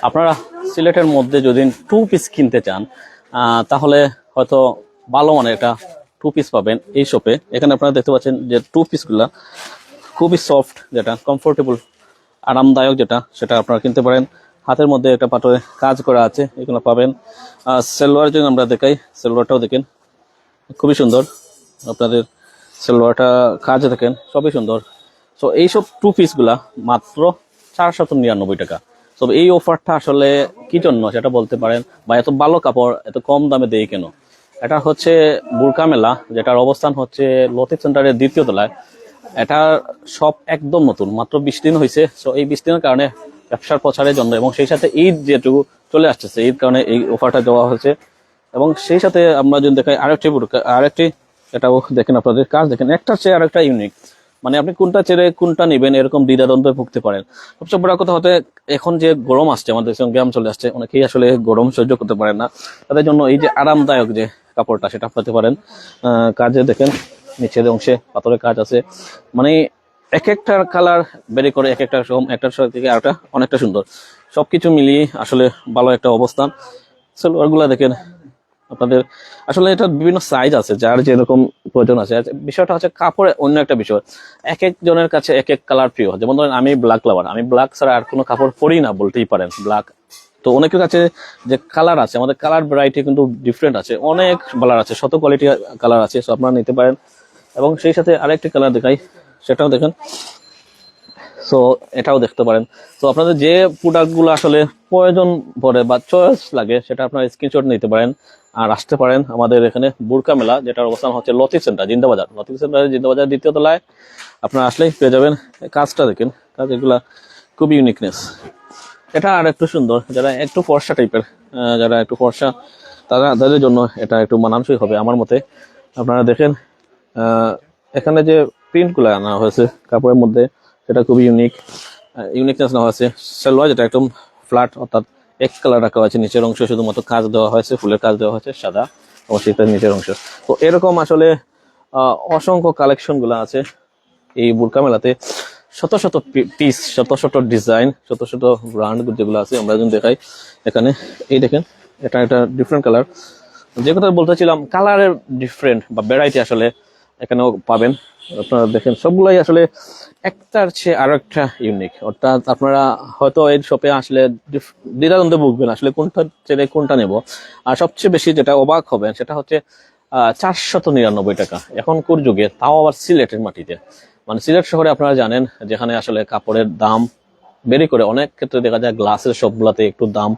আপনারা সিলেটের মধ্যে যদি 2 পিস কিনতে চান তাহলে হয়তো ভালো মানের একটা 2 পিস পাবেন এই শপে। এখানে আপনারা দেখতে পাচ্ছেন যে 2 পিসগুলা খুবই সফট, যেটা কমফোর্টেবল আরামদায়ক, যেটা সেটা আপনারা কিনতে পারেন। হাতের মধ্যে একটা পাথরে কাজ করা আছে, এগুলো পাবেন। সেলোয়ার যদি আমরা দেখাই, সেলোয়ারটাও দেখেন খুবই সুন্দর। আপনাদের সেলোয়ারটা কাজ দেখেন সবই সুন্দর। সো এইসব 2 পিসগুলা মাত্র 499 টাকা। তো এই অফারটা আসলে কি জন্য সেটা বলতে পারেন, বা এত ভালো কাপড় এত কম দামে দেই কেন? এটা হচ্ছে বুরকা মেলা, যেটার অবস্থান হচ্ছে লতিফ সেন্টারের 2য় তলায়। এটা সব একদম নতুন, মাত্র 20 দিন হয়েছে। সো এই 20 দিনের কারণে ব্যবসার প্রচারের জন্য এবং সেই সাথে ঈদ যেটুকু চলে আসতেছে, ঈদ কারণে এই অফারটা দেওয়া হয়েছে। এবং সেই সাথে আমরা যদি দেখাই আরেকটি এটাও দেখেন, আপনাদের কাজ দেখেন, একটা চেয়ে আরেকটা ইউনিক। মানে আপনি কোনটা ছেড়ে কোনটা নেবেন এরকম দ্বিধাদ্বন্দ্বে ভুগতে পারেন। সবচেয়ে বড় কথা হতে এখন যে গরম আসছে, আমাদের গ্রাম চলে আসছে, অনেকেই আসলে গরম সহ্য করতে পারেন না। তাদের জন্য এই যে আরামদায়ক যে কাপড়টা সেটা পেতে পারেন। কাজে দেখেন নিচের অংশে পাথরের কাজ আছে, মানে এক একটার কালার বেরি করে এক একটা একটার থেকে আরেকটা অনেকটা সুন্দর। সবকিছু মিলিয়ে আসলে ভালো একটা অবস্থান। সালোয়ারগুলা দেখেন আপনাদের, আসলে এটা বিভিন্ন সাইজ আছে, যার যেরকম প্রয়োজন আছে। বিষয়টা হচ্ছে কাপড়ে অন্য একটা বিষয়, এক একজনের কাছে এক এক কালার প্রিয়। যেমন ধরেন আমি ব্ল্যাক লাভার, আমি ব্ল্যাক ছাড়া আর কোনো কাপড় পরি না বলতেই পারেন, ব্ল্যাক। তো অনেকের কাছে যে কালার আছে, আমাদের কালার ভ্যারাইটি কিন্তু ডিফারেন্ট আছে, অনেক কালার আছে, শত কোয়ালিটি কালার আছে, সো আপনারা নিতে পারেন। এবং সেই সাথে আরেকটি কালার দেখাই, সেটাও দেখেন। সো এটাও দেখতে পারেন। তো আপনাদের যে প্রোডাক্টগুলো আসলে প্রয়োজন পড়ে বা চয়েস লাগে, সেটা আপনারা স্ক্রিনশট নিতে পারেন আর আসতে পারেন আমাদের এখানে বুরকা মেলা, যেটার অবস্থান হচ্ছে লতিফ সেন্টার জিন্দাবাজার। লতিফ সেন্টার জিন্দাবাজার 2য় তলায় আপনারা আসলেই পেয়ে যাবেন। কাজটা দেখেন, কাজ এগুলা খুবই ইউনিকনেস। এটা আর একটু সুন্দর, যারা একটু ফর্সা টাইপের, যারা একটু ফর্সা তাদের জন্য এটা একটু মানানসই হবে আমার মতে। আপনারা দেখেন এখানে যে প্রিন্টগুলো আনা হয়েছে কাপড়ের মধ্যে, সেটা খুবই ইউনিকনেস নেওয়া হয়েছে। সালোয়ার যেটা একদম ফ্ল্যাট, অর্থাৎ এক কালার রাখা হয়েছে, নিচের অংশ শুধুমাত্র কাজ দেওয়া হয়েছে, ফুলের কাজ দেওয়া হয়েছে সাদা, এবং সেটার নিচের অংশ। তো এরকম আসলে অসংখ্য কালেকশন গুলো আছে এই বুরকা মেলাতে। শত শত পিস, শত শত ডিজাইন, শত শত ব্র্যান্ড যেগুলো আছে আমরা যদি দেখাই এখানে, এই দেখেন এটা একটা ডিফারেন্ট কালার। যে কথা বলতেছিলাম, কালারের ডিফারেন্ট বা ভ্যারাইটি আসলে এখানেও পাবেন। আপনারা দেখেন সবগুলাই আসলে একটার চেয়ে আরো একটা ইউনিক। অর্থাৎ আপনারা হয়তো এই শপে আসলে দ্বিধাদ্বন্দ্বে ভুগবেন আসলে কোনটা ছেড়ে কোনটা নেব। আর সবচেয়ে বেশি যেটা অবাক হবেন সেটা হচ্ছে 499 টাকা এখনকার যুগে, তাও আবার সিলেটের মাটিতে। মানে সিলেট শহরে আপনারা জানেন যেখানে আসলে কাপড়ের দাম বেরি করে, অনেক ক্ষেত্রে দেখা যায় গ্লাসের সবগুলাতে একটু দাম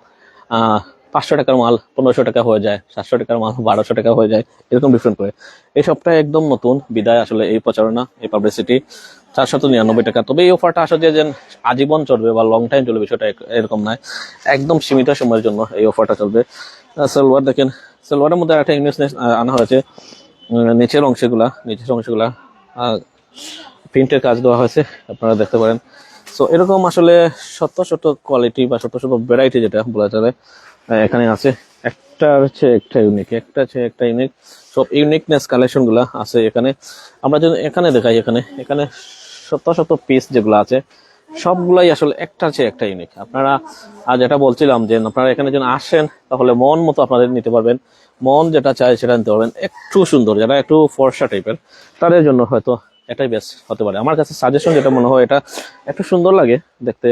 500 টাকার মাল 1500 টাকা হয়ে যায়, 700 টাকার মাল 1200 টাকা হয়ে যায়, এরকম ডিফারেন্ট করে। এই সপ্তাহে একদম নতুন বিদায় আসলে এই প্রচারণা, এই পাবলিসিটি। 499 টাকা। তবে এই অফারটা আসলে যে আজীবন চলবে বা লং টাইম চলবে বিষয়টা এরকম নয়, একদম সীমিত সময়ের জন্য এই অফারটা চলবে। সালোয়ার দেখেন, সালোয়ারের মধ্যে একটা ইউনিকনেস আনা হয়েছে। নিচের অংশগুলা প্রিন্টের কাজ দেওয়া হয়েছে, আপনারা দেখতে পারেন। সো এরকম আসলে শত শত কোয়ালিটি বা শত শত ভ্যারাইটি যেটা বলা যাবে এখানে আছে। একটা হচ্ছে একটা ইউনিক, একটা হচ্ছে একটা ইউনিক, সব ইউনিকনেস কালেকশন গুলা আছে এখানে। আমরা যদি এখানে দেখাই, এখানে শত শত পিস যেগুলো আছে সবগুলাই আসলে একটা হচ্ছে একটা ইউনিক। আপনারা যেটা বলছিলাম যে আপনারা এখানে যদি আসেন তাহলে মন মতো আপনাদের নিতে পারবেন, মন যেটা চায় সেটা নিতে পারবেন। একটু সুন্দর, যারা একটু ফর্সা টাইপের তাদের জন্য হয়তো এটাই বেস্ট হতে পারে। আমার কাছে সাজেশন যেটা মনে হয়, এটা একটু সুন্দর লাগে দেখতে,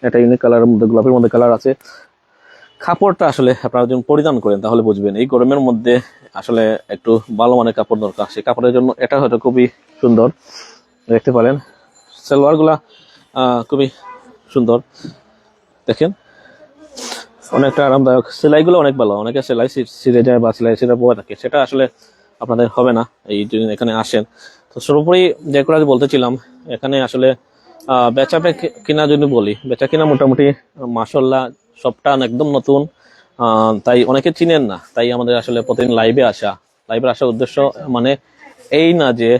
এটা ইউনিক কালারের মধ্যে, গোলাপের মধ্যে কালার আছে। কাপড়টা আসলে আপনারা যখন পরিধান করেন তাহলে বুঝবেন এই গরমের মধ্যে আসলে একটু ভালো মানের কাপড় দরকার। সেই কাপড়ের জন্য এটা হয়তো খুবই সুন্দর, দেখতে পারেন। সালোয়ার গুলা খুবই সুন্দর দেখেন, অনেকটা আরামদায়ক। সেলাইগুলো অনেক ভালো, অনেকে সেলাই ছিঁড়ে যায় বা সেলাই ছিঁড়ে বয়ে থাকে, সেটা আসলে আপনাদের হবে না এই যদি এখানে আসেন। তো সর্বোপরি যে করে বলতেছিলাম, এখানে আসলে বেচা কিনা যদি বলি, বেচা কিনা মোটামুটি মাশাআল্লাহ সবটা একদম নতুন। তাই অনেকে চিনেন না, তাই আমাদের আসলে প্রতিদিন লাইভে আসার উদ্দেশ্য মানে এই না যে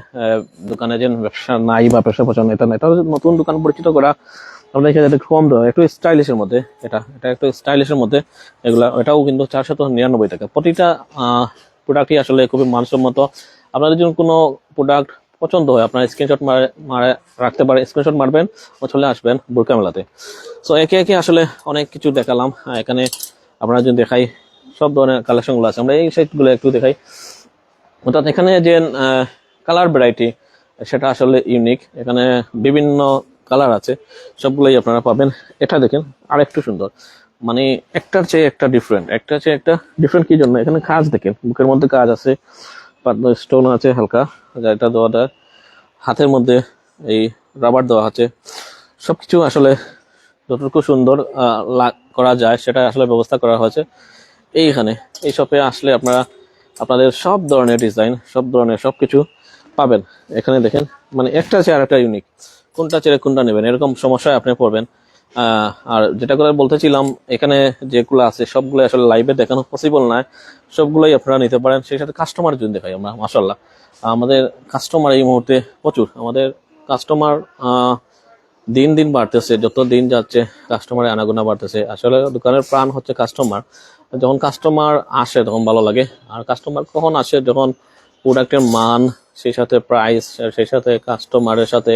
দোকানে যে ব্যবসা নাই বা ব্যবসা পছন্দ, এটা না, এটা নতুন দোকান পরিচিত করা। আমরা এখানে একটু কম দেওয়া, একটু স্টাইলিশের মধ্যে, এটা একটু স্টাইলিশের মধ্যে এগুলা। এটাও কিন্তু 499 টাকা। প্রতিটা প্রোডাক্টই আসলে খুবই মানসম্মত। আপনাদের যদি কোনো প্রোডাক্ট পছন্দ হয় আপনার স্ক্রিনশট মারে রাখতে পারেন, স্ক্রিনশট মারবেন ও চলে আসবেন বোরকা মেলাতে। সো একে একে আসলে অনেক কিছু দেখালাম। এখানে আপনারা যদি দেখাই সব ধরনের কালেকশনগুলো আছে, আমরা এই সাইটগুলো একটু দেখাই। অর্থাৎ এখানে যে কালার ভ্যারাইটি সেটা আসলে ইউনিক, এখানে বিভিন্ন কালার আছে, সবগুলোই আপনারা পাবেন। এটা দেখেন আর একটু সুন্দর, মানে একটার চেয়ে একটা ডিফারেন্ট, একটার চেয়ে একটা ডিফারেন্ট। কি জন্য? এখানে কাজ দেখেন, বুকের মধ্যে কাজ আছে, স্টোন আছে হালকা, যেটা দেওয়া দেয় হাতের মধ্যে, এই রাবার দেওয়া আছে। সবকিছু আসলে যতটুকু সুন্দর করা যায় সেটা আসলে ব্যবস্থা করা হয়েছে এইখানে। এই শপে আসলে আপনারা আপনাদের সব ধরনের ডিজাইন, সব ধরনের সবকিছু পাবেন এখানে। দেখেন মানে একটা চেয়ে আর একটা ইউনিক, কোনটা ছেড়ে কোনটা নেবেন এরকম সমস্যায় আপনি পড়বেন। আর যেটা করে বলতেছিলাম, এখানে যেগুলো আছে সবগুলো আসলে লাইভে দেখানো পসিবল নয়, সবগুলোই আপনারা নিতে পারেন। সেই সাথে কাস্টমার যদি দেখাই আমরা, মাশাআল্লাহ আমাদের কাস্টমার এই মুহূর্তে প্রচুর। আমাদের কাস্টমার দিন দিন বাড়তেছে, যত দিন যাচ্ছে কাস্টমারের আনাগোনা বাড়তেছে। আসলে দোকানের প্রাণ হচ্ছে কাস্টমার। যখন কাস্টমার আসে তখন ভালো লাগে। আর কাস্টমার কখন আসে? যখন প্রোডাক্টের মান, সেই সাথে প্রাইস, সেই সাথে কাস্টমারের সাথে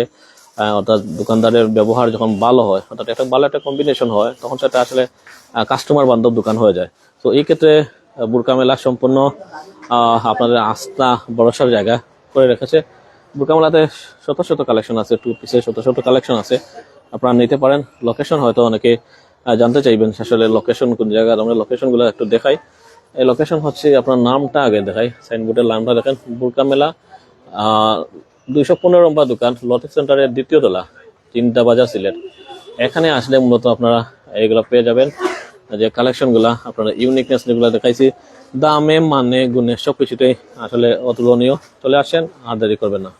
অর্থাৎ দোকানদারের ব্যবহার যখন ভালো হয়, অর্থাৎ একটা ভালো একটা কম্বিনেশন হয়, তখন সেটা আসলে কাস্টমার বান্ধব দোকান হয়ে যায়। তো এই ক্ষেত্রে বোরকা মেলা সম্পূর্ণ আপনাদের আস্থা ভরসার জায়গা করে রেখেছে। বোরকা মেলাতে শত শত কালেকশন আছে, টু পিসের শত শত কালেকশন আছে, আপনারা নিতে পারেন। লোকেশন হয়তো অনেকে জানতে চাইবেন আসলে লোকেশন কোন জায়গায়। আমরা লোকেশনগুলো একটু দেখাই। এই লোকেশন হচ্ছে, আপনার নামটা আগে দেখাই, সাইনবোর্ডের নামটা দেখেন, বোরকা মেলা 215 নম্বর দোকান, লটিক সেন্টারের 2য় তলা, চিন্তা বাজার, সিলেট। এখানে আসলে মূলত আপনারা এইগুলো পেয়ে যাবেন, যে কালেকশনগুলা আপনারা ইউনিকনেস যেগুলো দেখাইছি, দামে মানে গুণে সবকিছুতেই আসলে অতুলনীয়। চলে আসেন, আর দেরি করবেন না।